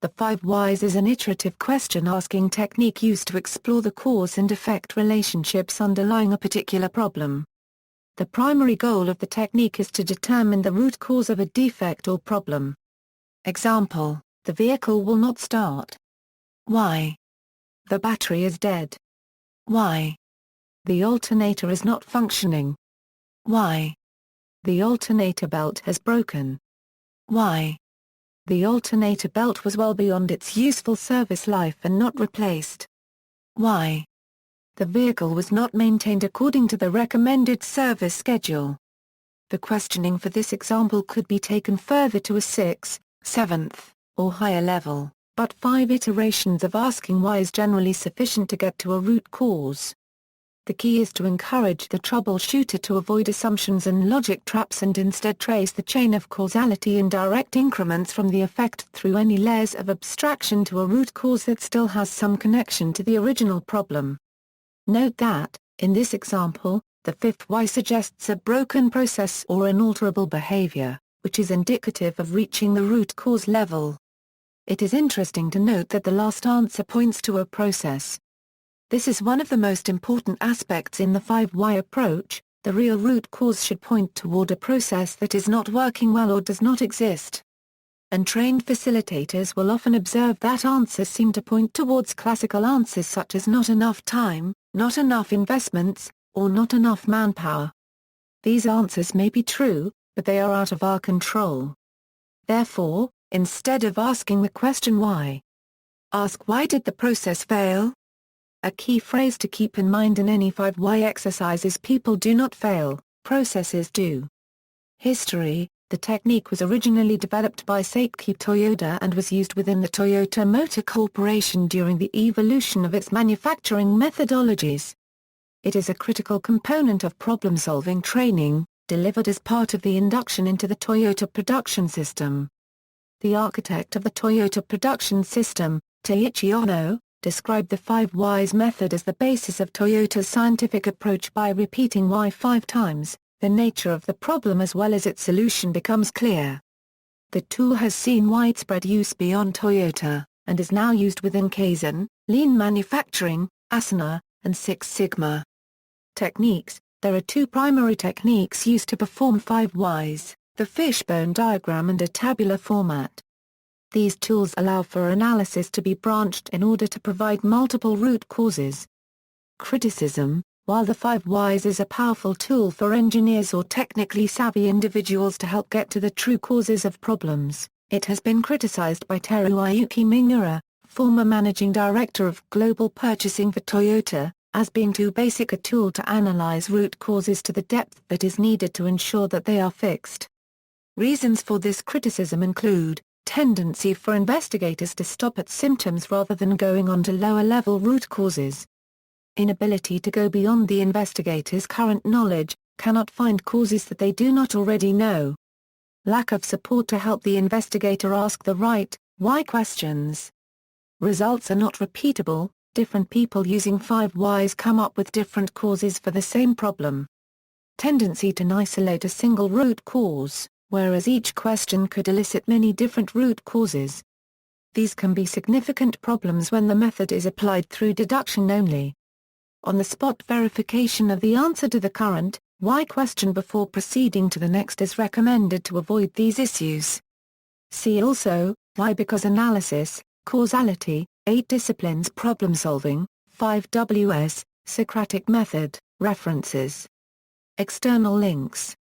The 5 whys is an iterative question-asking technique used to explore the cause and effect relationships underlying a particular problem. The primary goal of the technique is to determine the root cause of a defect or problem. Example: the vehicle will not start. Why? The battery is dead. Why? The alternator is not functioning. Why? The alternator belt has broken. Why? The alternator belt was well beyond its useful service life and not replaced. Why? The vehicle was not maintained according to the recommended service schedule. The questioning for this example could be taken further to a 6th, 7th, or higher level, but 5 iterations of asking why is generally sufficient to get to a root cause. The key is to encourage the troubleshooter to avoid assumptions and logic traps and instead trace the chain of causality in direct increments from the effect through any layers of abstraction to a root cause that still has some connection to the original problem. Note that, in this example, the 5th why suggests a broken process or unalterable behavior, which is indicative of reaching the root cause level. It is interesting to note that the last answer points to a process. This is one of the most important aspects in the 5 why approach. The real root cause should point toward a process that is not working well or does not exist. Untrained facilitators will often observe that answers seem to point towards classical answers such as not enough time, not enough investments, or not enough manpower. These answers may be true, but they are out of our control. Therefore, instead of asking the question why, ask why did the process fail? A key phrase to keep in mind in any 5 why exercise is people do not fail, processes do. History: the technique was originally developed by Seiki Toyoda and was used within the Toyota Motor Corporation during the evolution of its manufacturing methodologies. It is a critical component of problem-solving training, delivered as part of the induction into the Toyota production system. The architect of the Toyota production system, Teiichi Ohno, described the 5 whys method as the basis of Toyota's scientific approach. By repeating why 5 times, the nature of the problem as well as its solution becomes clear. The tool has seen widespread use beyond Toyota, and is now used within Kaizen, lean manufacturing, Asana, and Six Sigma. Techniques: there are 2 primary techniques used to perform 5 whys, the fishbone diagram and a tabular format. These tools allow for analysis to be branched in order to provide multiple root causes. Criticism: while the 5 whys is a powerful tool for engineers or technically savvy individuals to help get to the true causes of problems, it has been criticized by Teruyuki Miura, former managing director of global purchasing for Toyota, as being too basic a tool to analyze root causes to the depth that is needed to ensure that they are fixed. Reasons for this criticism include tendency for investigators to stop at symptoms rather than going on to lower-level root causes. Inability to go beyond the investigator's current knowledge, cannot find causes that they do not already know. Lack of support to help the investigator ask the right, why questions. Results are not repeatable, different people using 5 whys come up with different causes for the same problem. Tendency to isolate a single root cause, whereas each question could elicit many different root causes. These can be significant problems when the method is applied through deduction only. On-the-spot verification of the answer to the current, why question before proceeding to the next is recommended to avoid these issues. See also, why because analysis, causality, 8 disciplines problem solving, 5 Ws, Socratic method, references. External links.